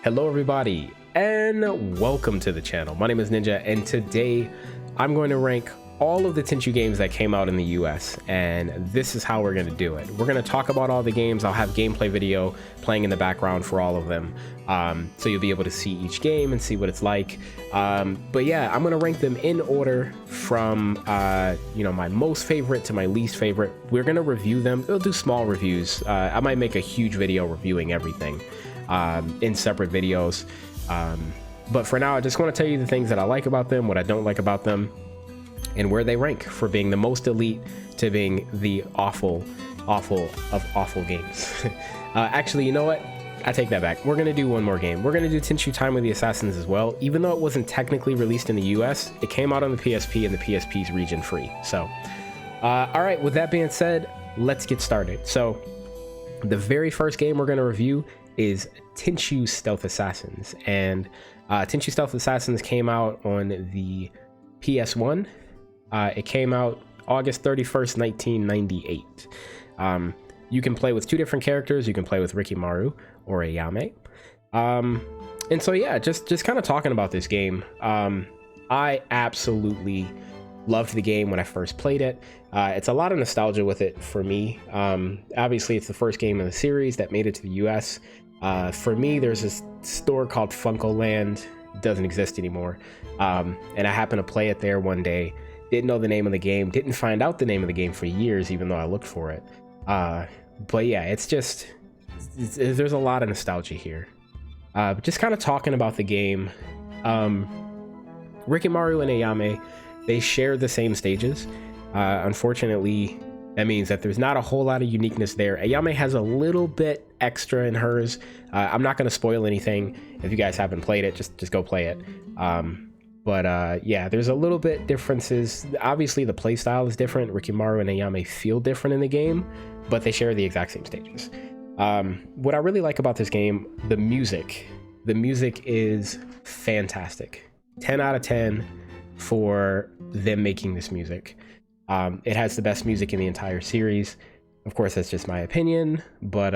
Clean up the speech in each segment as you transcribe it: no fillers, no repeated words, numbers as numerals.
Hello everybody and welcome to the channel. My name is Ninja and today I'm going to rank all of the Tenchu games that came out in the US, and this is how we're going to do it. We're going to talk about all the games. I'll have gameplay video playing in the background for all of them, so you'll be able to see each game and see what it's like. But yeah, I'm going to rank them in order from my most favorite to my least favorite. We're going to review them. We'll do small reviews. I might make a huge video reviewing everything in separate videos, but for now I just want to tell you the things that I like about them, what I don't like about them, and where they rank for being the most elite to being the awful of awful games. Actually, you know what, I take that back. We're gonna do one more game. We're gonna do Tenchu Time with the Assassins as well. Even though it wasn't technically released in the US, it came out on the PSP and the PSP's region free. So all right, with that being said, let's get started. So the very first game we're going to review is Tenchu Stealth Assassins, and Tenchu Stealth Assassins came out on the PS1. It came out August 31st, 1998. You can play with two different characters. You can play with Rikimaru or Ayame. And so yeah, just kind of talking about this game. I absolutely loved the game when I first played it. It's a lot of nostalgia with it for me. Obviously, it's the first game in the series that made it to the US. For me, there's this store called Funkoland. It doesn't exist anymore. And I happened to play it there one day. Didn't know the name of the game. Didn't find out the name of the game for years, even though I looked for it. But yeah, there's a lot of nostalgia here. But just kind of talking about the game. Rikimaru and Ayame, they share the same stages. Unfortunately, that means that there's not a whole lot of uniqueness there. Ayame has a little bit extra in hers. I'm not going to spoil anything. If you guys haven't played it, just go play it. But yeah, there's a little bit differences. Obviously, the play style is different. Rikimaru and Ayame feel different in the game, but they share the exact same stages. What I really like about this game, the music. The music is fantastic. 10 out of 10 for them making this music. It has the best music in the entire series. Of course, that's just my opinion, but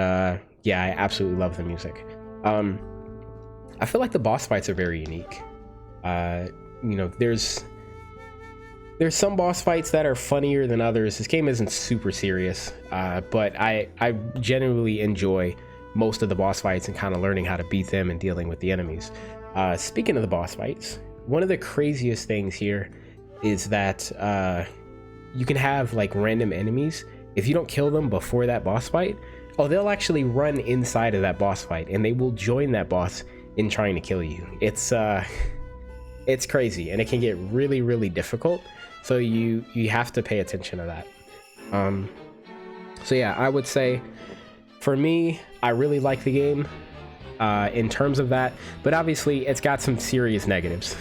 yeah, I absolutely love the music. I feel like the boss fights are very unique. There's some boss fights that are funnier than others. This game isn't super serious, but I genuinely enjoy most of the boss fights and kind of learning how to beat them and dealing with the enemies. Speaking of the boss fights, one of the craziest things here is that you can have like random enemies. If you don't kill them before that boss fight, they'll actually run inside of that boss fight and they will join that boss in trying to kill you. It's crazy, and it can get really, really difficult. So you have to pay attention to that. So yeah, I would say for me, I really like the game in terms of that, but obviously it's got some serious negatives.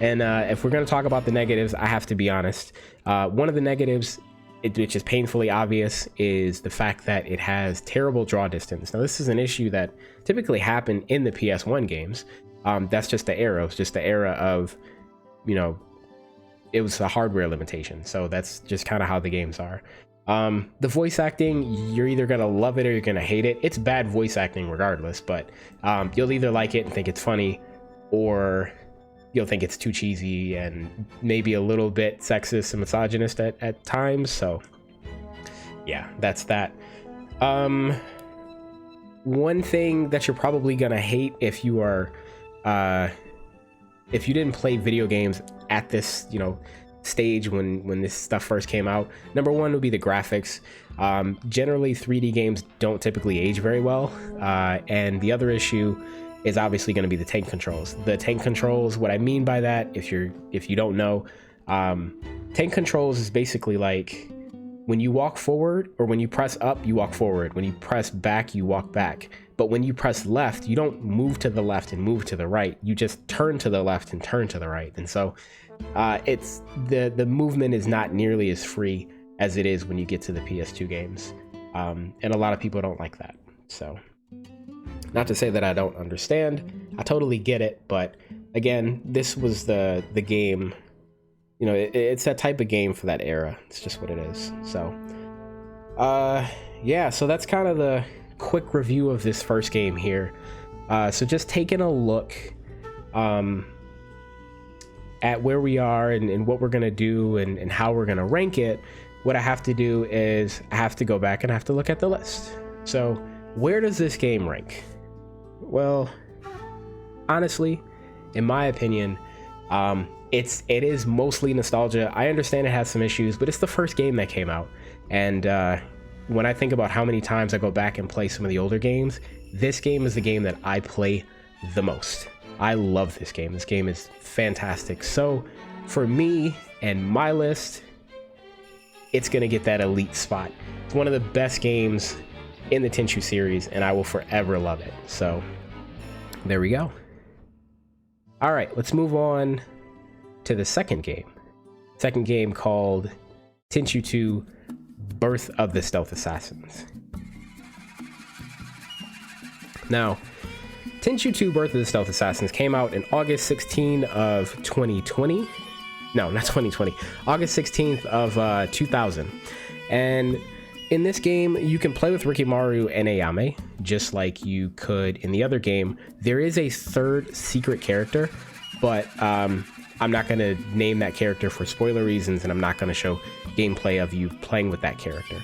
And if we're going to talk about the negatives, I have to be honest. One of the negatives, which is painfully obvious, is the fact that it has terrible draw distance. Now, this is an issue that typically happened in the PS1 games. That's just the era. It's just the era of, it was a hardware limitation. So that's just kind of how the games are. The voice acting, you're either going to love it or you're going to hate it. It's bad voice acting regardless, but you'll either like it and think it's funny, or you'll think it's too cheesy and maybe a little bit sexist and misogynist at times. So yeah, that's that. One thing that you're probably gonna hate if you are if you didn't play video games at this stage when this stuff first came out, number one would be the graphics. Generally 3D games don't typically age very well, and the other issue is obviously going to be the tank controls. The tank controls, what I mean by that, if you don't know, tank controls is basically like when you walk forward, or when you press up, you walk forward. When you press back, you walk back. But when you press left, you don't move to the left and move to the right. You just turn to the left and turn to the right. And so it's the movement is not nearly as free as it is when you get to the PS2 games. And a lot of people don't like that. So not to say that I don't understand, I totally get it, but again, this was the game, it's that type of game for that era. It's just what it is. So yeah, so that's kind of the quick review of this first game here. So just taking a look at where we are and what we're going to do and how we're going to rank it, what I have to do is I have to go back and I have to look at the list. So where does this game rank? Well, honestly, in my opinion, it is mostly nostalgia. I understand it has some issues, but it's the first game that came out. And when I think about how many times I go back and play some of the older games, this game is the game that I play the most. I love this game. This game is fantastic. So for me and my list, it's going to get that elite spot. It's one of the best games in the Tenchu series, and I will forever love it. So there we go. All right, let's move on to the second game. Second game called Tenchu 2 Birth of the Stealth Assassins. Now, Tenchu 2 Birth of the Stealth Assassins came out in August 16 of 2020. No, not 2020. August 16th of 2000. And in this game, you can play with Rikimaru and Ayame, just like you could in the other game. There is a third secret character, but I'm not going to name that character for spoiler reasons, and I'm not going to show gameplay of you playing with that character.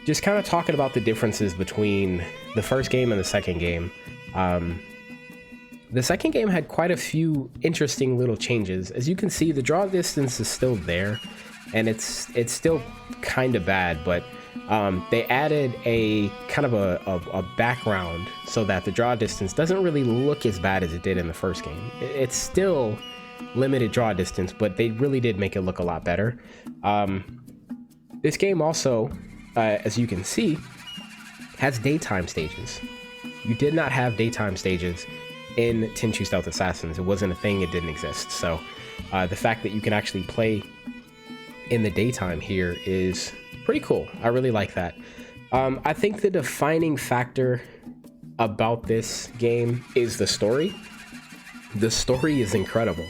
Just kind of talking about the differences between the first game and the second game. The second game had quite a few interesting little changes. As you can see, the draw distance is still there, and it's still kind of bad, but they added a kind of a background so that the draw distance doesn't really look as bad as it did in the first game. It's still limited draw distance, but they really did make it look a lot better. This game also, as you can see, has daytime stages. You did not have daytime stages in Tenchu Stealth Assassins. It wasn't a thing, it didn't exist. So the fact that you can actually play in the daytime here is pretty cool. I really like that. I think the defining factor about this game is the story. The story is incredible.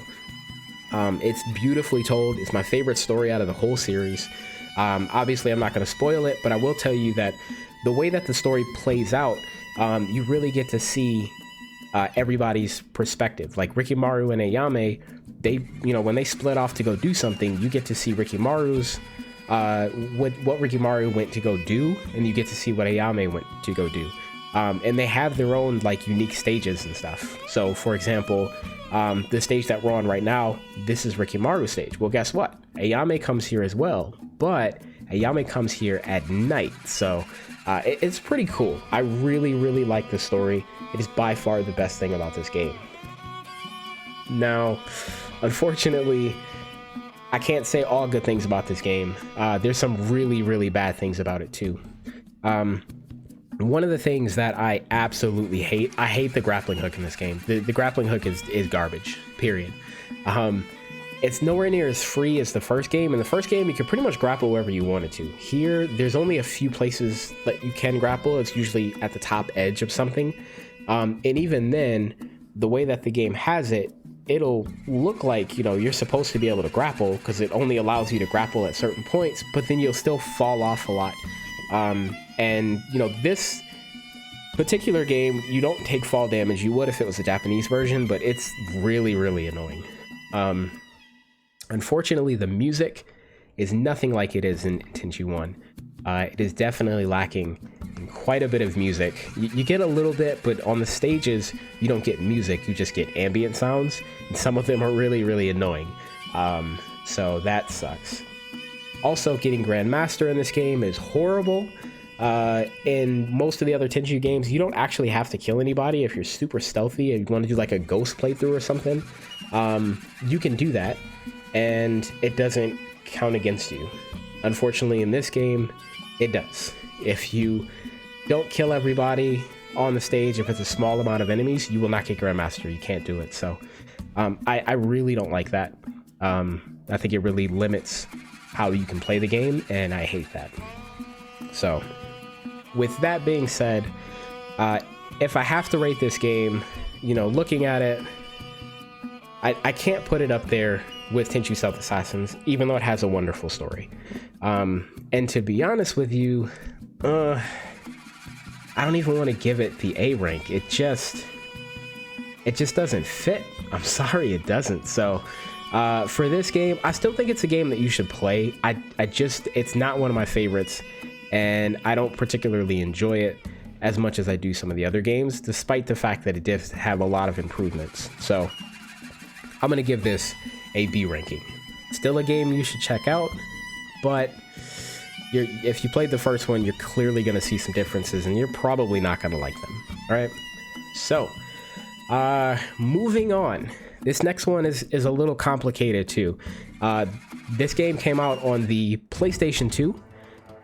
It's beautifully told. It's my favorite story out of the whole series. Obviously, I'm not going to spoil it, but I will tell you that the way that the story plays out, you really get to see everybody's perspective. Like Rikimaru and Ayame, they, when they split off to go do something, you get to see Rikimaru's what Rikimaru went to go do, and you get to see what Ayame went to go do. And they have their own like unique stages and stuff. So for example, the stage that we're on right now, this is Rikimaru's stage. Well, guess what? Ayame comes here as well, but Ayame comes here at night. So it's pretty cool. I really, really like the story. It is by far the best thing about this game. Now, unfortunately, I can't say all good things about this game. There's some really, really bad things about it too. One of the things that I absolutely hate, I hate the grappling hook in this game. The grappling hook is garbage, period. It's nowhere near as free as the first game. In the first game, you could pretty much grapple wherever you wanted to. Here, there's only a few places that you can grapple. It's usually at the top edge of something. And even then, the way that the game has it, it'll look like, you're supposed to be able to grapple because it only allows you to grapple at certain points, but then you'll still fall off a lot. And this particular game, you don't take fall damage. You would if it was a Japanese version, but it's really, really annoying. Unfortunately, the music is nothing like it is in Tenchu 1. It is definitely lacking in quite a bit of music. You get a little bit, but on the stages, you don't get music. You just get ambient sounds, and some of them are really, really annoying. So that sucks. Also, getting Grandmaster in this game is horrible. In most of the other Tenchu games, you don't actually have to kill anybody. If you're super stealthy and you want to do like a ghost playthrough or something, you can do that, and it doesn't count against you. Unfortunately, in this game, it does. If you don't kill everybody on the stage, if it's a small amount of enemies, you will not get Grandmaster. You can't do it. So I really don't like that. I think it really limits how you can play the game, and I hate that. So with that being said, if I have to rate this game, looking at it, I can't put it up there with Tenchu Stealth Assassins, even though it has a wonderful story. And to be honest with you, I don't even want to give it the A rank. It just doesn't fit. I'm sorry, it doesn't. So for this game, I still think it's a game that you should play. It's not one of my favorites, and I don't particularly enjoy it as much as I do some of the other games, despite the fact that it does have a lot of improvements. So I'm gonna give this a B ranking. Still a game you should check out, but if you played the first one, you're clearly gonna see some differences, and you're probably not gonna like them. All right, so moving on. This next one is a little complicated too. This game came out on the PlayStation 2.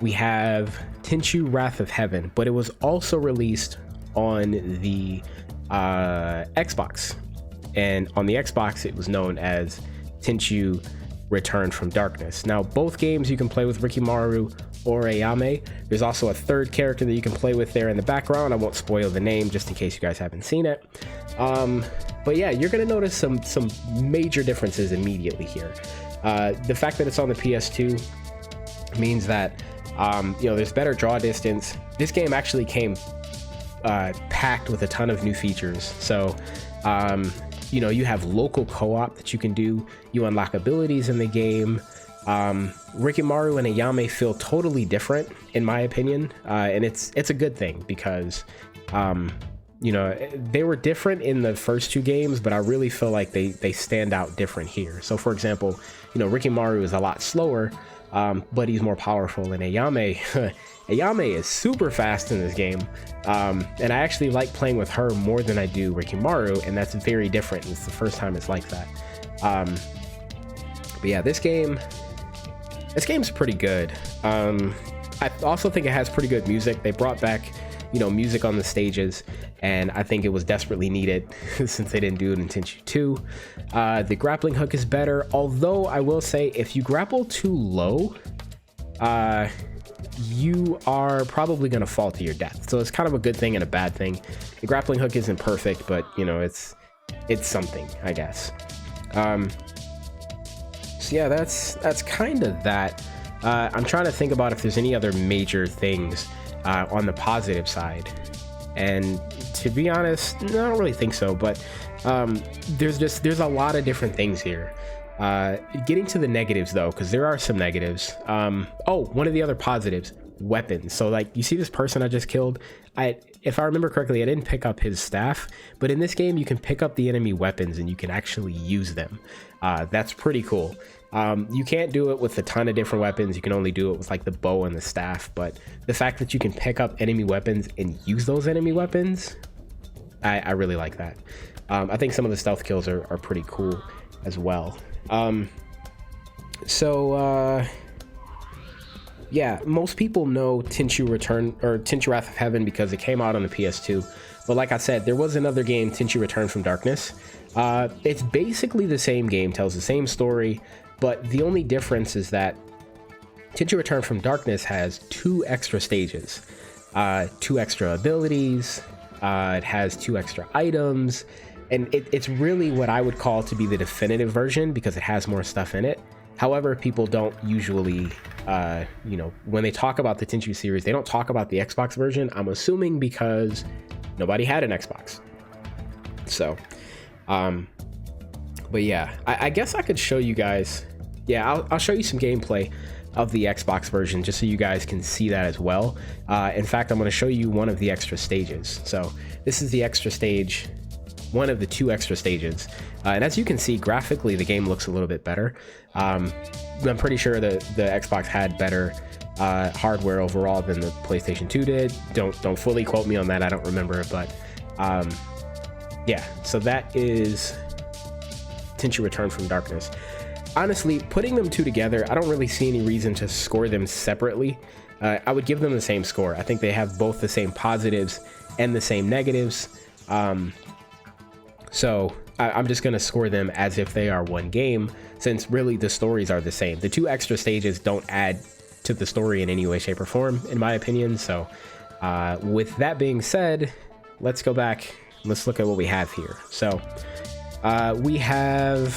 We have Tenchu Wrath of Heaven, but it was also released on the Xbox. And on the Xbox, it was known as Tenchu Return from Darkness. Now, both games you can play with Rikimaru or Ayame. There's also a third character that you can play with there in the background. I won't spoil the name just in case you guys haven't seen it. But yeah, you're gonna notice some major differences immediately here. The fact that it's on the PS2 means that there's better draw distance. This game actually came packed with a ton of new features. So you have local co-op that you can do. You unlock abilities in the game. Rikimaru and Ayame feel totally different in my opinion, and it's a good thing because they were different in the first two games, but I really feel like they stand out different here. So for example, Rikimaru is a lot slower, but he's more powerful, and Ayame is super fast in this game, and I actually like playing with her more than I do Rikimaru, and that's very different. It's the first time it's like that. But yeah, this game's pretty good. I also think it has pretty good music. They brought back music on the stages, and I think it was desperately needed since they didn't do it in Tenchu 2. The grappling hook is better, although I will say if you grapple too low, you are probably going to fall to your death. So it's kind of a good thing and a bad thing. The grappling hook isn't perfect, but it's something, I guess. So yeah, that's kind of that. I'm trying to think about if there's any other major things on the positive side, and to be honest, I don't really think so, but there's a lot of different things here. Getting to the negatives though, because there are some negatives. One of the other positives, weapons. So like, you see this person I just killed, if I remember correctly, I didn't pick up his staff, but in this game you can pick up the enemy weapons and you can actually use them. That's pretty cool. You can't do it with a ton of different weapons. You can only do it with like the bow and the staff, but the fact that you can pick up enemy weapons and use those enemy weapons, I really like that. I think some of the stealth kills are pretty cool as well. Yeah, most people know Tenchu Wrath of Heaven because it came out on the PS2, but like I said, there was another game, Tenchu Return from Darkness. It's basically the same game, tells the same story, but the only difference is that Tenchu Return from Darkness has 2 extra stages, 2 extra abilities, it has 2 extra items, and it's really what I would call to be the definitive version because it has more stuff in it. However, people don't usually, when they talk about the Tenchu series, they don't talk about the Xbox version. I'm assuming because nobody had an Xbox. So, but yeah, I guess I could show you guys. Yeah, I'll show you some gameplay of the Xbox version just so you guys can see that as well. In fact, I'm going to show you one of the extra stages. So this is the extra stage, one of the 2 extra stages, and as you can see, graphically the game looks a little bit better. I'm pretty sure the Xbox had better hardware overall than the PlayStation 2 did. Don't fully quote me on that, I don't remember, but yeah, so that is Tenchu Return from Darkness. Honestly, putting them 2 together, I don't really see any reason to score them separately. I would give them the same score. I think they have both the same positives and the same negatives. So I'm just going to score them as if they are one game, since really the stories are the same. The 2 extra stages don't add to the story in any way, shape, or form, in my opinion. So with that being said, let's go back. Let's look at what we have here. So we have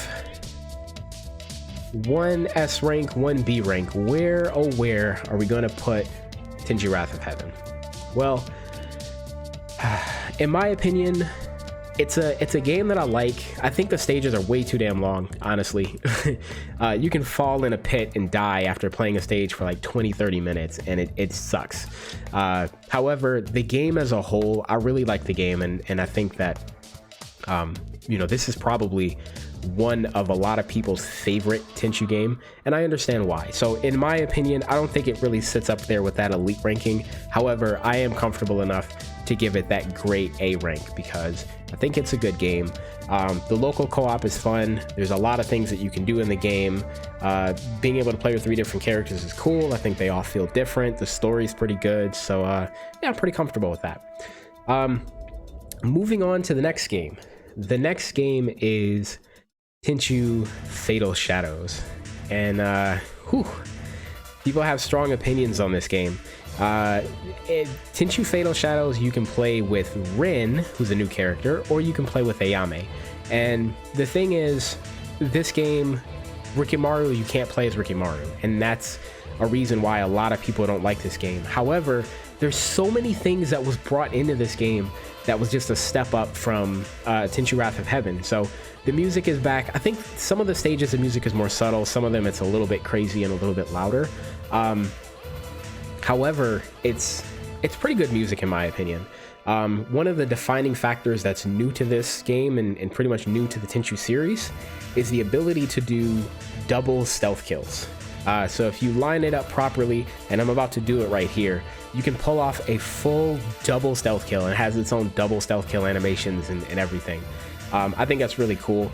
1 S rank, 1 B rank. Where, oh where are we going to put Tenchu Wrath of Heaven? Well, in my opinion, it's a game that I like. I think the stages are way too damn long, honestly. You can fall in a pit and die after playing a stage for like 20-30 minutes, and it sucks. However, the game as a whole, I really like the game, and I think that you know, this is probably one of a lot of people's favorite Tenchu game, and I understand why. So in my opinion, I don't think it really sits up there with that elite ranking. However, I am comfortable enough to give it that great A rank because I think it's a good game. The local co-op is fun. There's a lot of things that you can do in the game. Being able to play with 3 different characters is cool. I think they all feel different. The story's pretty good. So yeah, I'm pretty comfortable with that. Moving on to the next game. The next game is Tenchu Fatal Shadows. And people have strong opinions on this game. Tenchu Fatal Shadows, you can play with Rin, who's a new character, or you can play with Ayame. And the thing is, this game, Rikimaru, you can't play as Rikimaru, and that's a reason why a lot of people don't like this game. However, there's so many things that was brought into this game that was just a step up from Tenchu Wrath of Heaven. So the music is back. I think some of the stages the music is more subtle, some of them it's a little bit crazy and a little bit louder. However, it's pretty good music in my opinion. One of the defining factors that's new to this game and pretty much new to the Tenchu series is the ability to do double stealth kills. So if you line it up properly, and I'm about to do it right here, you can pull off a full double stealth kill, and it has its own double stealth kill animations and everything. I think that's really cool.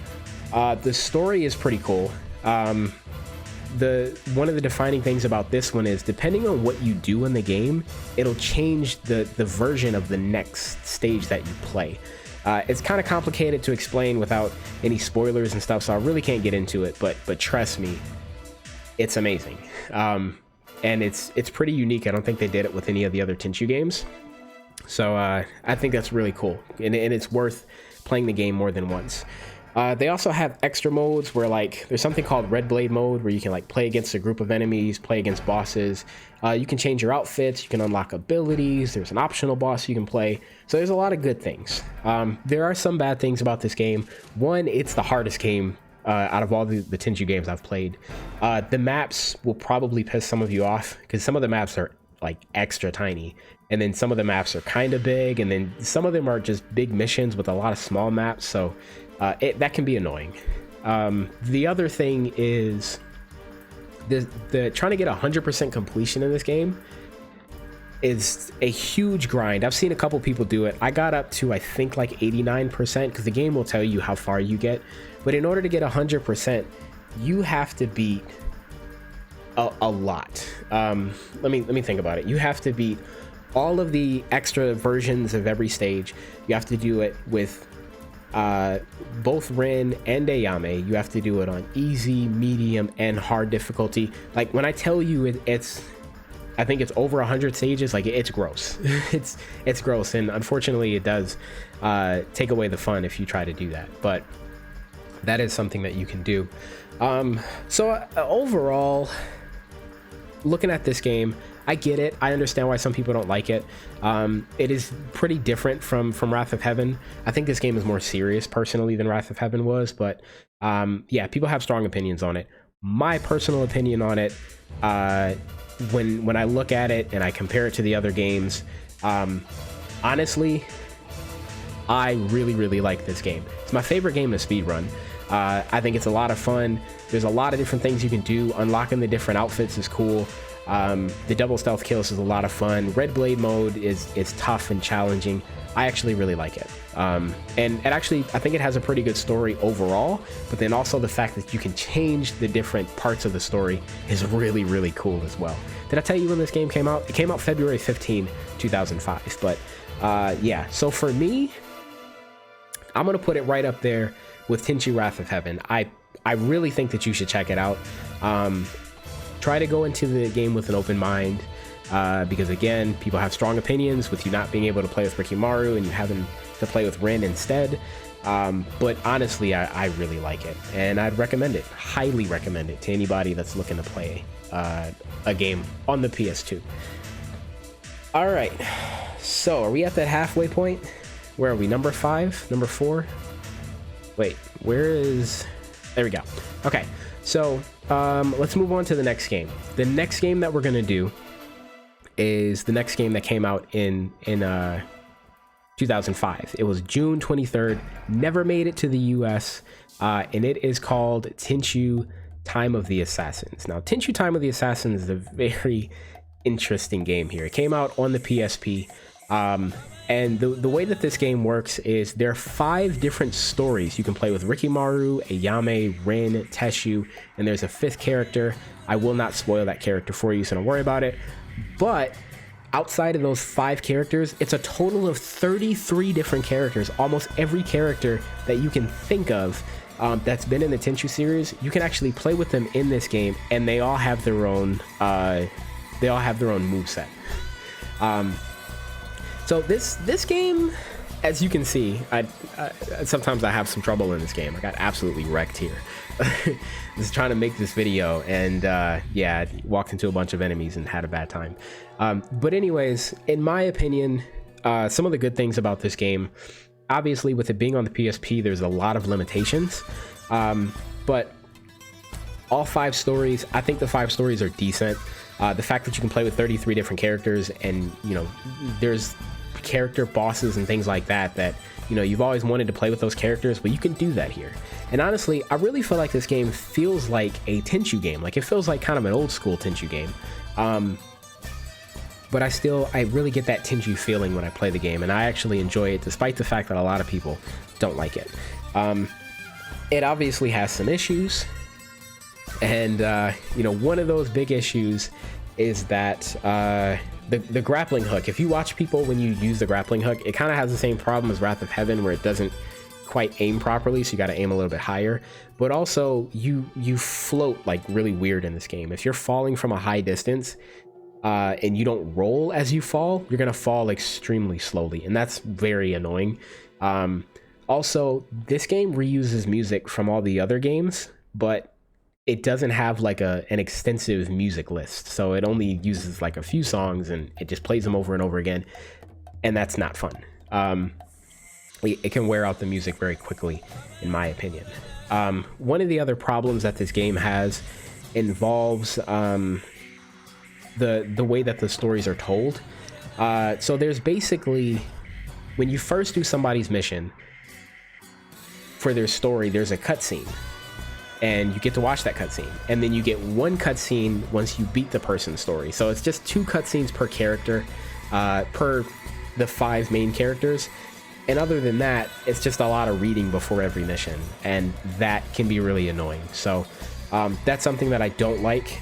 The story is pretty cool. One of the defining things about this one is depending on what you do in the game, it'll change the version of the next stage that you play. It's kind of complicated to explain without any spoilers and stuff, so I really can't get into it, but trust me, it's amazing. And it's pretty unique. I don't think they did it with any of the other Tenchu games. So I think that's really cool, and it's worth playing the game more than once. They also have extra modes where, like, there's something called Red Blade mode where you can like play against a group of enemies, play against bosses. You can change your outfits, you can unlock abilities, there's an optional boss you can play. So there's a lot of good things. There are some bad things about this game. One, it's the hardest game out of all the Tenchu games I've played. The maps will probably piss some of you off because some of the maps are like extra tiny, and then some of the maps are kind of big, and then some of them are just big missions with a lot of small maps, so that can be annoying. The other thing is the trying to get 100% completion in this game is a huge grind. I've seen a couple people do it. I got up to, I think, like 89% because the game will tell you how far you get, but in order to get 100%, you have to beat a lot. Let me think about it. You have to beat all of the extra versions of every stage. You have to do it with both Rin and Ayame. You have to do it on easy, medium, and hard difficulty. Like, when I tell you it's I think it's over 100 stages, like, it's gross. it's gross, and unfortunately it does take away the fun if you try to do that, but that is something that you can do. So overall, looking at this game, I get it. I understand why some people don't like it. It is pretty different from Wrath of Heaven. I think this game is more serious personally than Wrath of Heaven was, but yeah, people have strong opinions on it. My personal opinion on it, when I look at it and I compare it to the other games, honestly, I really like this game. It's my favorite game to speedrun. I think it's a lot of fun. There's a lot of different things you can do. Unlocking the different outfits is cool. The double stealth kills is a lot of fun. Red Blade mode is tough and challenging. I actually really like it. And it actually, I think it has a pretty good story overall, but then also the fact that you can change the different parts of the story is really cool as well. Did I tell you when this game came out? It came out February 15, 2005. But yeah, so for me, I'm gonna put it right up there with Tenchu Wrath of Heaven. I really think that you should check it out. Try to go into the game with an open mind, because again, people have strong opinions with you not being able to play with Rikimaru and you having to play with Rin instead. But honestly, I really like it, and I'd recommend it, highly recommend it to anybody that's looking to play a game on the PS2. All right, so are we at that halfway point? Where are we? Number 5? Number 4? Wait, where is... There we go. Okay, so let's move on to the next game. The next game that we're going to do is the next game that came out in 2005. It was June 23rd, never made it to the US, and it is called Tenchu Time of the Assassins. Now, Tenchu Time of the Assassins is a very interesting game here. It came out on the PSP, and the way that this game works is there are 5 different stories you can play with Rikimaru, Ayame, Rin, Teshu, and there's a 5th character. I will not spoil that character for you, so don't worry about it. But outside of those 5 characters, it's a total of 33 different characters. Almost every character that you can think of that's been in the Tenchu series, you can actually play with them in this game, and they all have their own moveset. So this game, as you can see, sometimes I have some trouble in this game. I got absolutely wrecked here. Just trying to make this video, and yeah, I walked into a bunch of enemies and had a bad time. But anyways, in my opinion, some of the good things about this game, obviously with it being on the PSP, there's a lot of limitations, but all 5 stories, I think the 5 stories are decent. The fact that you can play with 33 different characters, and you know, there's character bosses and things like that you know, you've always wanted to play with those characters, but you can do that here. And honestly, I really feel like this game feels like a Tenchu game. Like, it feels like kind of an old school Tenchu game. But I really get that Tenchu feeling when I play the game, and I actually enjoy it despite the fact that a lot of people don't like it. It obviously has some issues, and you know, one of those big issues is that the grappling hook. If you watch people when you use the grappling hook, it kind of has the same problem as Wrath of Heaven, where it doesn't quite aim properly, so you got to aim a little bit higher. But also you float like really weird in this game. If you're falling from a high distance and you don't roll as you fall, you're gonna fall extremely slowly, and that's very annoying. Also, this game reuses music from all the other games, but it doesn't have like an extensive music list, so it only uses like a few songs and it just plays them over and over again, and that's not fun. It can wear out the music very quickly, in my opinion. One of the other problems that this game has involves the way that the stories are told. So there's basically, when you first do somebody's mission for their story, there's a cutscene, and you get to watch that cutscene, and then you get one cutscene once you beat the person's story. So it's just 2 cutscenes per character, per the 5 main characters. And other than that, it's just a lot of reading before every mission, and that can be really annoying. So that's something that I don't like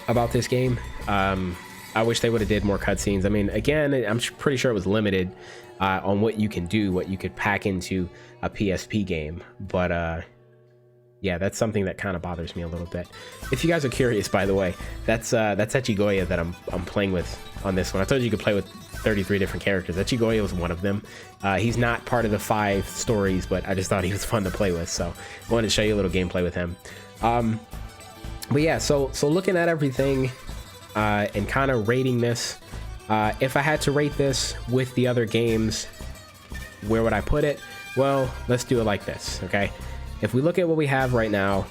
about this game. I wish they would have did more cutscenes. I mean, again, I'm pretty sure it was limited on what you can do, what you could pack into a PSP game. But yeah, that's something that kind of bothers me a little bit. If you guys are curious, by the way, that's NjNJA that I'm playing with on this one. I told you could play with 33 different characters. NjNJA was one of them. He's not part of the 5 stories, but I just thought he was fun to play with, so I wanted to show you a little gameplay with him. But yeah, so looking at everything and kind of rating this, if I had to rate this with the other games, where would I put it? Well, let's do it like this, okay? If we look at what we have right now,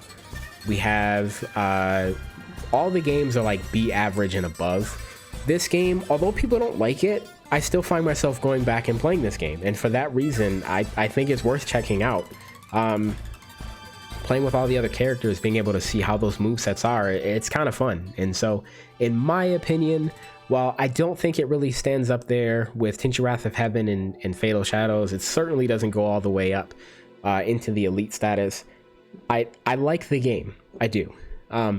we have all the games are like B average and above. This game, although people don't like it, I still find myself going back and playing this game, and for that reason, I think it's worth checking out. Playing with all the other characters, being able to see how those movesets are, it's kind of fun. And so, in my opinion, while I don't think it really stands up there with Tenchu Wrath of Heaven and Fatal Shadows, it certainly doesn't go all the way up into the elite status. I like the game, I do.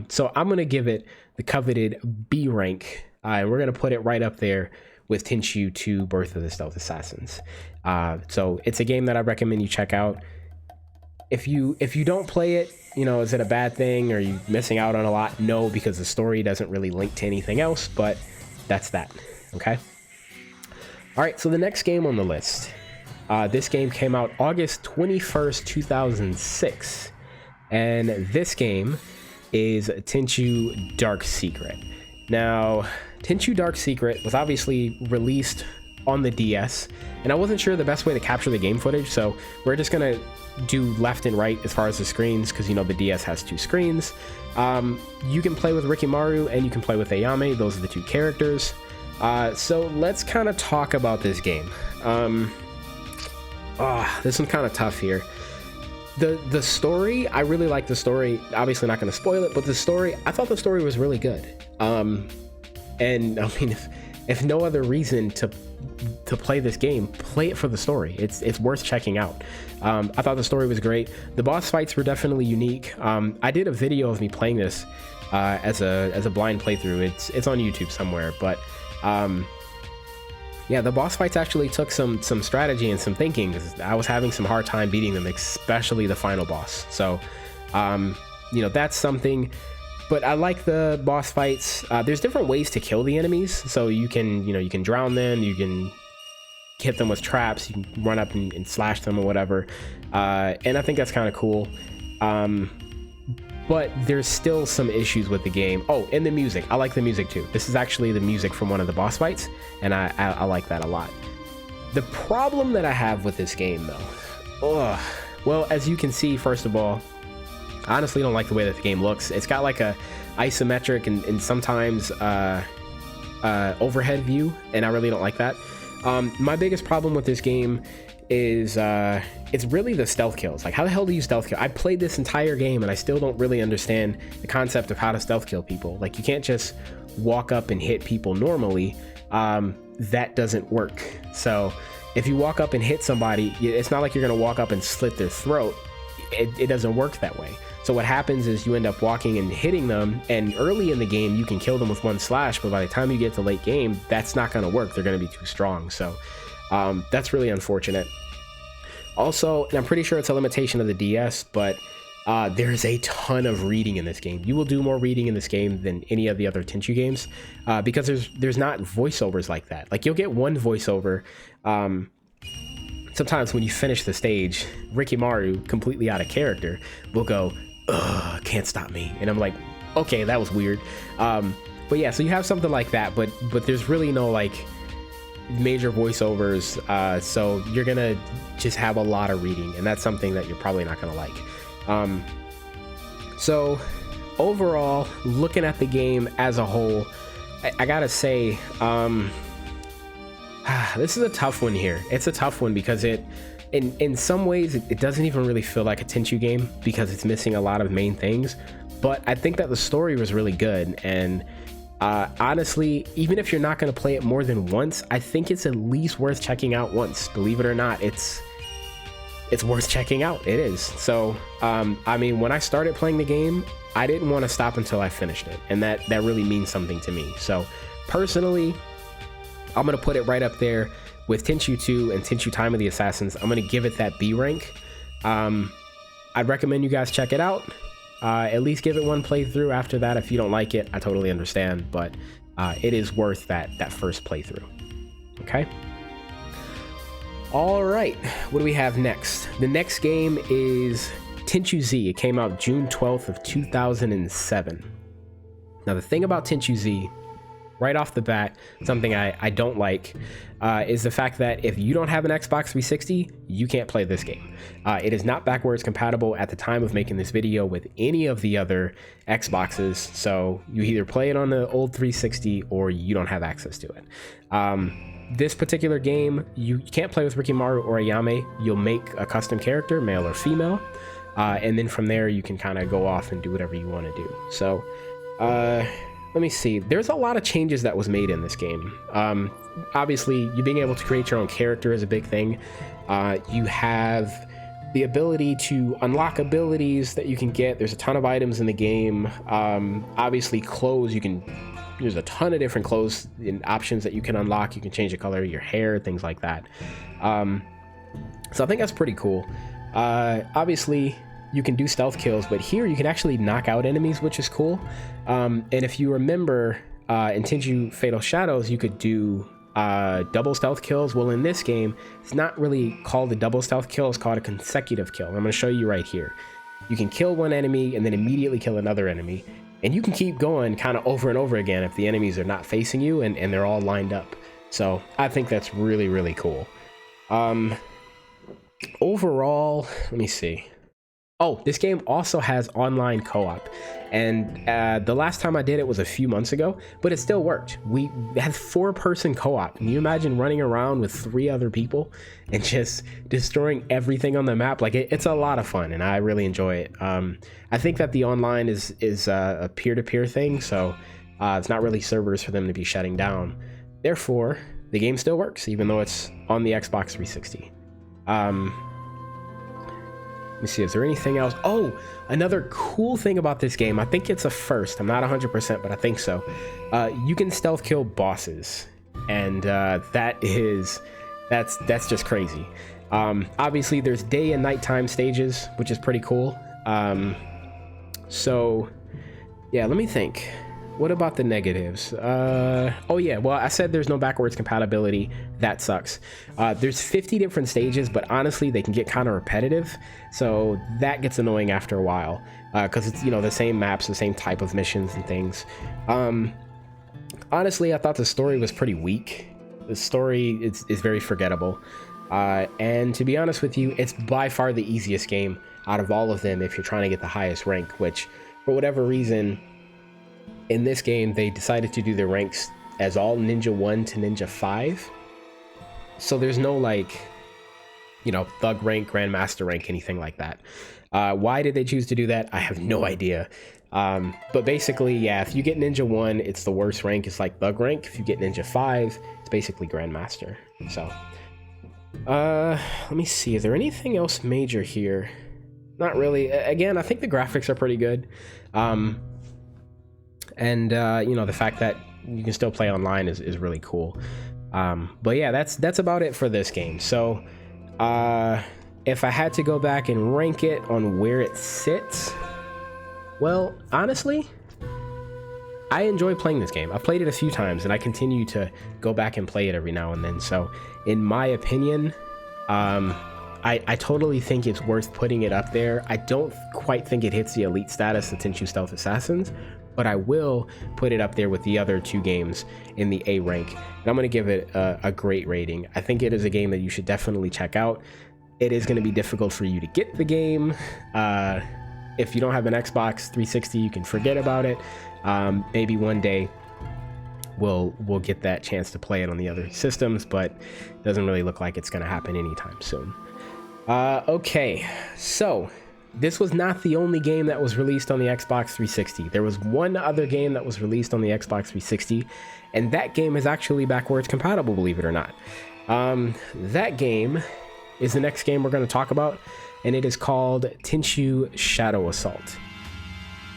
So I'm gonna give it the coveted B rank, and we're gonna put it right up there with Tenchu 2 Birth of the Stealth Assassins. So it's a game that I recommend you check out. If you don't play it, you know, is it a bad thing? Are you missing out on a lot? No, because the story doesn't really link to anything else, but that's that, okay? All right, so the next game on the list, this game came out August 21st, 2006, and this game is Tenchu Dark Secret. Now, Tenchu Dark Secret was obviously released on the DS, and I wasn't sure the best way to capture the game footage, so we're just gonna do left and right as far as the screens, because you know the DS has 2 screens. You can play with Rikimaru and you can play with Ayame. Those are the 2 characters. So let's kind of talk about this game. This one's kind of tough here. The story, I really like the story. Obviously not going to spoil it, but the story, I thought the story was really good. And I mean, if no other reason to play this game, play it for the story. It's worth checking out. I thought the story was great. The boss fights were definitely unique. I did a video of me playing this as a blind playthrough. It's on YouTube somewhere, but yeah, the boss fights actually took some strategy and some thinking, because I was having some hard time beating them, especially the final boss. So you know, that's something. But I like the boss fights. There's different ways to kill the enemies. So you can drown them, you can hit them with traps, you can run up and slash them or whatever. And I think that's kind of cool. But there's still some issues with the game. Oh, and the music. I like the music too. This is actually the music from one of the boss fights, and I like that a lot. The problem that I have with this game though, well, as you can see, first of all, I honestly don't like the way that the game looks. It's got like a isometric and sometimes overhead view, and I really don't like that. My biggest problem with this game is it's really the stealth kills. Like, how the hell do you stealth kill? I played this entire game and I still don't really understand the concept of how to stealth kill people. Like, you can't just walk up and hit people normally. That doesn't work. So if you walk up and hit somebody, it's not like you're gonna walk up and slit their throat. It doesn't work that way. So what happens is you end up walking and hitting them, and early in the game you can kill them with 1 slash, but by the time you get to late game, that's not going to work. They're going to be too strong. So that's really unfortunate. Also, and I'm pretty sure it's a limitation of the DS, but there's a ton of reading in this game. You will do more reading in this game than any of the other Tenchu games, because there's not voiceovers like that. Like, you'll get one voiceover sometimes when you finish the stage. Rikimaru, completely out of character, will go, "Ugh, can't stop me," and I'm like, okay, that was weird. But yeah, so you have something like that, but there's really no like major voiceovers, so you're gonna just have a lot of reading, and that's something that you're probably not gonna like. So overall, looking at the game as a whole, I gotta say, this is a tough one here. It's a tough one because in some ways it doesn't even really feel like a Tenchu game, because it's missing a lot of main things. But I think that the story was really good, and honestly, even if you're not going to play it more than once, I think it's at least worth checking out once. Believe it or not, it's worth checking out. It is. So I mean, when I started playing the game, I didn't want to stop until I finished it, and that really means something to me. So personally, I'm going to put it right up there with Tenchu 2 and Tenchu Time of the Assassins. I'm going to give it that B rank. I'd recommend you guys check it out. At least give it one playthrough. After that, if you don't like it, I totally understand, but it is worth that first playthrough. Okay. All right, what do we have next? The next game is Tenchu Z. It came out June 12th of 2007. Now, the thing about Tenchu Z, right off the bat, something I don't like, is the fact that if you don't have an Xbox 360, you can't play this game. It is not backwards compatible at the time of making this video with any of the other Xboxes, so you either play it on the old 360 or you don't have access to it. This particular game, you can't play with Rikimaru or Ayame. You'll make a custom character, male or female, and then from there you can kind of go off and do whatever you want to do. So let me see. There's a lot of changes that was made in this game. Obviously, you being able to create your own character is a big thing. You have the ability to unlock abilities that you can get. There's a ton of items in the game. Obviously, clothes, there's a ton of different clothes and options that you can unlock. You can change the color of your hair, things like that. So I think that's pretty cool. Obviously, you can do stealth kills, but here you can actually knock out enemies, which is cool. And if you remember, in Tenchu Fatal Shadows, you could do double stealth kills. Well, in this game, it's not really called a double stealth kill, it's called a consecutive kill. I'm going to show you right here. You can kill one enemy and then immediately kill another enemy, and you can keep going kind of over and over again if the enemies are not facing you and they're all lined up. So I think that's really, really cool. Overall, let me see. Oh, this game also has online co-op, and the last time I did it was a few months ago, but it still worked. We had 4-person co-op. Can you imagine running around with 3 other people and just destroying everything on the map? Like, it's a lot of fun, and I really enjoy it. I think that the online is a peer-to-peer thing, so it's not really servers for them to be shutting down. Therefore, the game still works, even though it's on the Xbox 360. Let me see, is there anything else? Oh, another cool thing about this game, I think it's a first, I'm not 100%, but I think so. You can stealth kill bosses, and that's just crazy. Obviously there's day and nighttime stages, which is pretty cool. So yeah, let me think. What about the negatives? Oh yeah, well, I said there's no backwards compatibility. That sucks. There's 50 different stages, but honestly, they can get kind of repetitive. So that gets annoying after a while, because it's, you know, the same maps, the same type of missions and things. Honestly, I thought the story was pretty weak. The story is very forgettable. And to be honest with you, it's by far the easiest game out of all of them if you're trying to get the highest rank, which for whatever reason, in this game, they decided to do their ranks as all Ninja 1 to Ninja 5. So there's no, like, you know, Thug rank, Grandmaster rank, anything like that. Why did they choose to do that? I have no idea. But basically, yeah, if you get Ninja 1, it's the worst rank. It's like Thug rank. If you get Ninja 5, it's basically Grandmaster. So, let me see. Is there anything else major here? Not really. Again, I think the graphics are pretty good. And you know, the fact that you can still play online is really cool. But yeah, that's about it for this game. So if I had to go back and rank it on where it sits, well, honestly, I enjoy playing this game. I've played it a few times, and I continue to go back and play it every now and then. So in my opinion, I totally think it's worth putting it up there. I don't quite think it hits the elite status of Tenchu Stealth Assassins, but I will put it up there with the other 2 games in the A rank, and I'm going to give it a great rating. I think it is a game that you should definitely check out. It is going to be difficult for you to get the game. If you don't have an Xbox 360, you can forget about it. Maybe one day we'll get that chance to play it on the other systems, but it doesn't really look like it's going to happen anytime soon. Okay, so this was not the only game that was released on the Xbox 360. There was one other game that was released on the Xbox 360, and that game is actually backwards compatible, believe it or not. That game is the next game we're going to talk about, and it is called Tenchu Shadow Assault.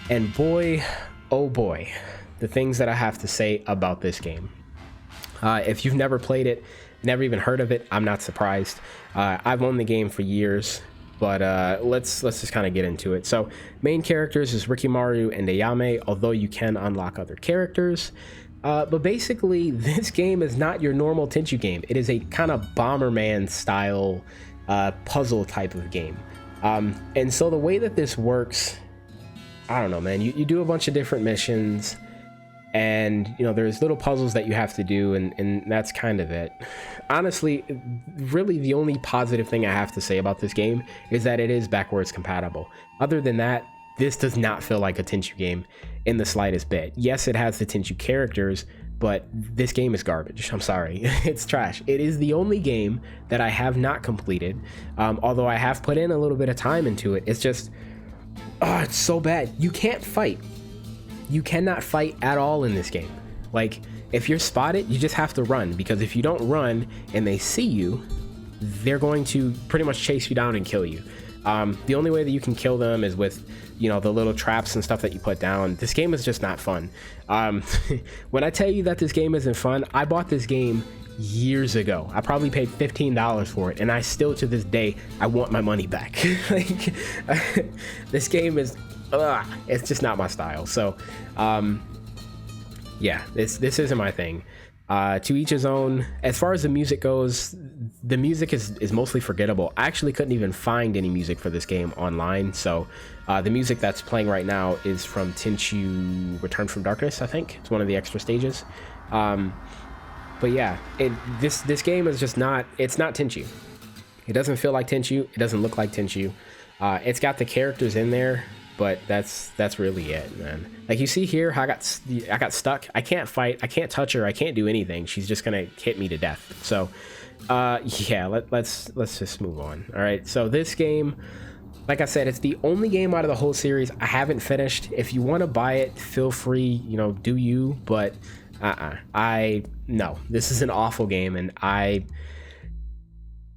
And boy, oh boy, the things that I have to say about this game. If you've never played it, never even heard of it, I'm not surprised. I've owned the game for years. But let's just kind of get into it. So main characters is Rikimaru and Ayame, although you can unlock other characters. But basically, this game is not your normal Tenchu game. It is a kind of Bomberman style puzzle type of game. And so the way that this works, I don't know, man. You do a bunch of different missions, and you know, there's little puzzles that you have to do, and that's kind of it. Honestly, really the only positive thing I have to say about this game is that it is backwards compatible. Other than that, this does not feel like a Tenchu game in the slightest bit. Yes, it has the Tenchu characters, but this game is garbage. I'm sorry. It's trash. It is the only game that I have not completed, although I have put in a little bit of time into it. It's just, oh, it's so bad. You can't fight. You cannot fight at all in this game. Like, if you're spotted, you just have to run, because if you don't run and they see you, they're going to pretty much chase you down and kill you. The only way that you can kill them is with, you know, the little traps and stuff that you put down. This game is just not fun. When I tell you that this game isn't fun, I bought this game years ago. I probably paid $15 for it, and I still, to this day, I want my money back. Like, this game is, it's just not my style. So, yeah, this isn't my thing. To each his own. As far as the music goes, the music is mostly forgettable. I actually couldn't even find any music for this game online, so the music that's playing right now is from Tenchu Return from Darkness, I think. It's one of the extra stages. But yeah, this game is just not, it's not Tenchu. It doesn't feel like Tenchu. It doesn't look like Tenchu. It's got the characters in there, but that's really it, man. Like you see here, I got stuck. I can't fight. I can't touch her. I can't do anything. She's just gonna hit me to death. So, yeah, let's just move on. All right. So this game, like I said, it's the only game out of the whole series I haven't finished. If you want to buy it, feel free. You know, do you? But no, this is an awful game, and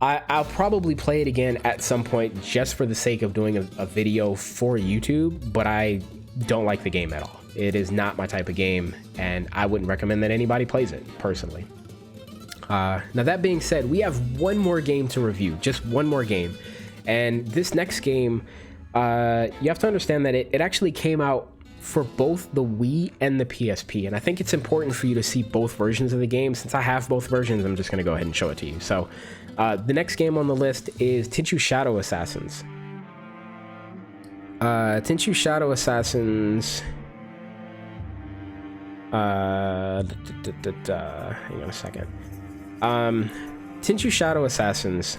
I'll probably play it again at some point just for the sake of doing a video for YouTube, but I don't like the game at all. It is not my type of game, and I wouldn't recommend that anybody plays it, personally. Now, that being said, we have one more game to review, just one more game. And this next game, you have to understand that it actually came out for both the Wii and the PSP, and I think it's important for you to see both versions of the game. Since I have both versions, I'm just going to go ahead and show it to you. So the next game on the list is Tenchu Shadow Assassins. Tenchu Shadow Assassins, hang on a second. Tenchu Shadow Assassins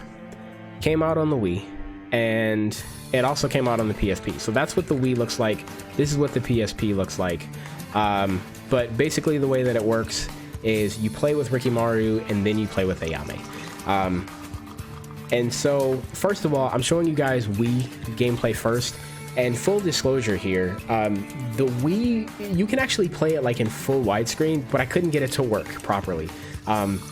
came out on the Wii, and it also came out on the PSP. So that's what the Wii looks like. This is what the PSP looks like. But basically the way that it works is you play with Rikimaru and then you play with Ayame. And so first of all, I'm showing you guys Wii gameplay first. And full disclosure here, the Wii, you can actually play it like in full widescreen, but I couldn't get it to work properly.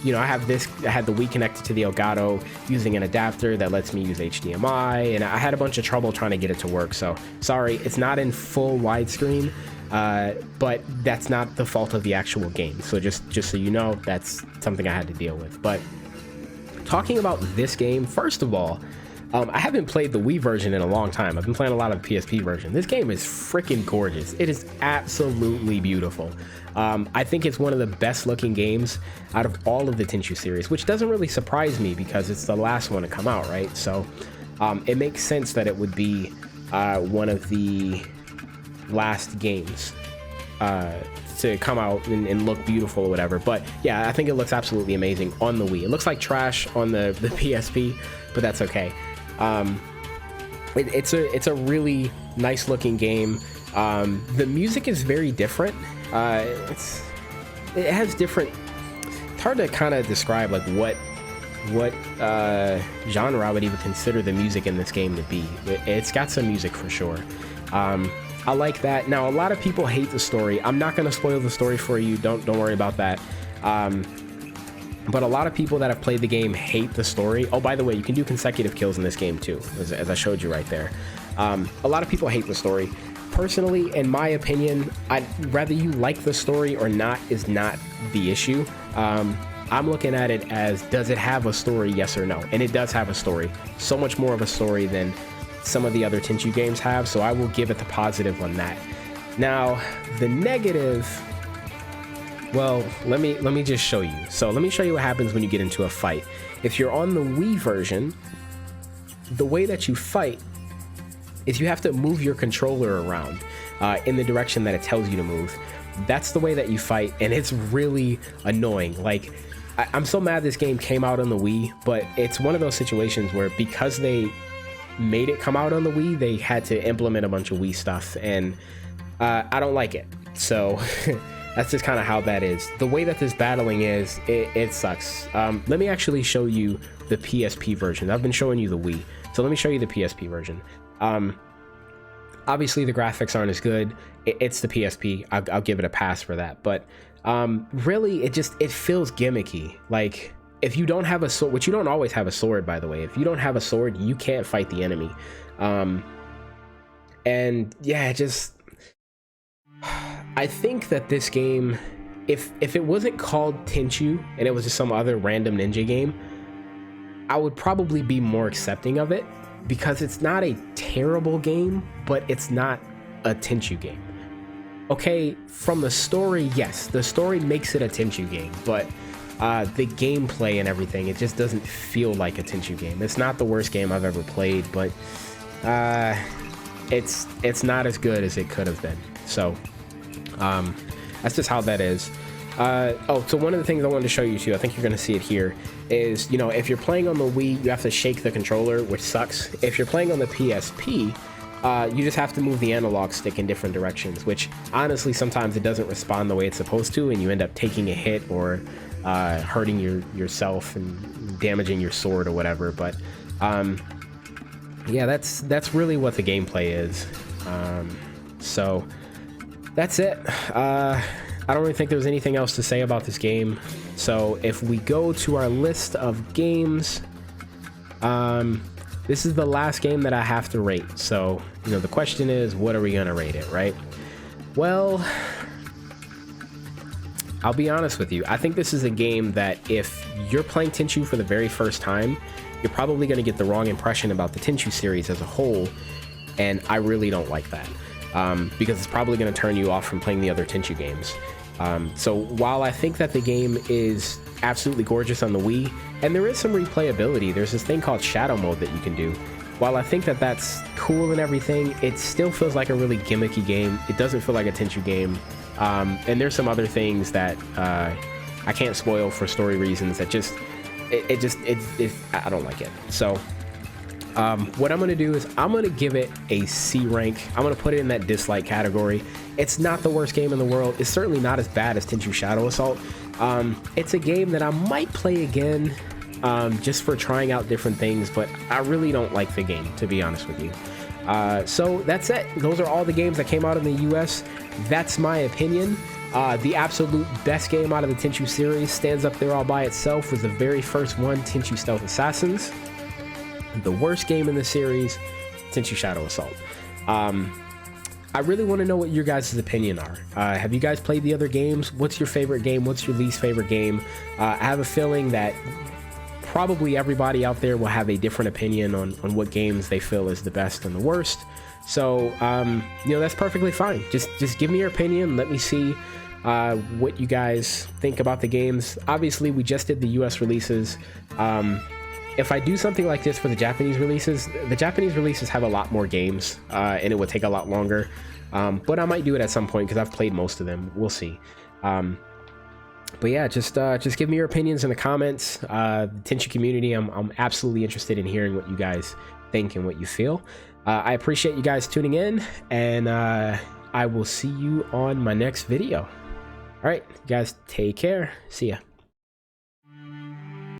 You know, I had the Wii connected to the Elgato using an adapter that lets me use HDMI, and I had a bunch of trouble trying to get it to work. So sorry, it's not in full widescreen, but that's not the fault of the actual game. So just so you know, that's something I had to deal with. But talking about this game, first of all, I haven't played the Wii version in a long time. I've been playing a lot of the PSP version. This game is freaking gorgeous. It is absolutely beautiful. I think it's one of the best looking games out of all of the Tenchu series, which doesn't really surprise me because it's the last one to come out, right? So it makes sense that it would be one of the last games to come out and look beautiful or whatever. But yeah, I think it looks absolutely amazing on the Wii. It looks like trash on the PSP, but that's okay. It's a really nice looking game. The music is very different. It has different, it's hard to kind of describe like what genre I would even consider the music in this game to be. It's got some music for sure. I like that. Now, a lot of people hate the story. I'm not going to spoil the story for you. Don't worry about that. But a lot of people that have played the game hate the story. Oh, by the way, you can do consecutive kills in this game too, as I showed you right there. A lot of people hate the story. Personally, in my opinion, whether you like the story or not is not the issue. I'm looking at it as, does it have a story, yes or no? And it does have a story. So much more of a story than some of the other Tenchu games have, so I will give it the positive on that. Now, the negative, well, let me just show you. So let me show you what happens when you get into a fight. If you're on the Wii version, the way that you fight is you have to move your controller around in the direction that it tells you to move. That's the way that you fight, and it's really annoying. Like, I'm so mad this game came out on the Wii, but it's one of those situations where because they made it come out on the Wii, they had to implement a bunch of Wii stuff, and I don't like it. So that's just kind of how that is. The way that this battling is, it sucks. Let me actually show you the PSP version. I've been showing you the Wii, so let me show you the PSP version. Obviously the graphics aren't as good. It's the PSP. I'll give it a pass for that. But really, it feels gimmicky. Like, if you don't have a sword, which you don't always have a sword, by the way, if you don't have a sword, you can't fight the enemy. And yeah, I think that this game, if it wasn't called Tenchu and it was just some other random ninja game, I would probably be more accepting of it, because it's not a terrible game, but it's not a Tenchu game. Okay, from the story, yes, the story makes it a Tenchu game, but the gameplay and everything, it just doesn't feel like a Tenchu game. It's not the worst game I've ever played, but it's not as good as it could have been. So that's just how that is. Oh, so one of the things I wanted to show you too, I think you're going to see it here, is, you know, if you're playing on the Wii, you have to shake the controller, which sucks. If you're playing on the PSP, you just have to move the analog stick in different directions, which honestly sometimes it doesn't respond the way it's supposed to, and you end up taking a hit or hurting yourself and damaging your sword or whatever. But yeah, that's really what the gameplay is. So that's it. I don't really think there's anything else to say about this game. So if we go to our list of games, this is the last game that I have to rate. So, you know, the question is, what are we gonna rate it, right? Well, I'll be honest with you. I think this is a game that if you're playing Tenchu for the very first time, you're probably gonna get the wrong impression about the Tenchu series as a whole, and I really don't like that. Because it's probably going to turn you off from playing the other Tenchu games. So while I think that the game is absolutely gorgeous on the Wii, and there is some replayability, there's this thing called Shadow Mode that you can do. While I think that that's cool and everything, it still feels like a really gimmicky game. It doesn't feel like a Tenchu game. And there's some other things that I can't spoil for story reasons that just, I don't like it. So what I'm going to do is I'm going to give it a C rank. I'm going to put it in that dislike category. It's not the worst game in the world. It's certainly not as bad as Tenchu Shadow Assault. It's a game that I might play again just for trying out different things, but I really don't like the game, to be honest with you. So that's it. Those are all the games that came out in the US. That's my opinion. The absolute best game out of the Tenchu series stands up there all by itself, was the very first one, Tenchu Stealth Assassins. The worst game in the series, Tenchu Shadow Assault. I really want to know what your guys' opinion are. Have you guys played the other games? What's your favorite game? What's your least favorite game? I have a feeling that probably everybody out there will have a different opinion on what games they feel is the best and the worst. So, you know, that's perfectly fine. Just give me your opinion. Let me see what you guys think about the games. Obviously, we just did the US releases. If I do something like this for the Japanese releases have a lot more games, and it would take a lot longer. But I might do it at some point because I've played most of them. We'll see. But yeah, just give me your opinions in the comments. The Tenchu community, I'm absolutely interested in hearing what you guys think and what you feel. I appreciate you guys tuning in, and I will see you on my next video. All right, you guys, take care. See ya.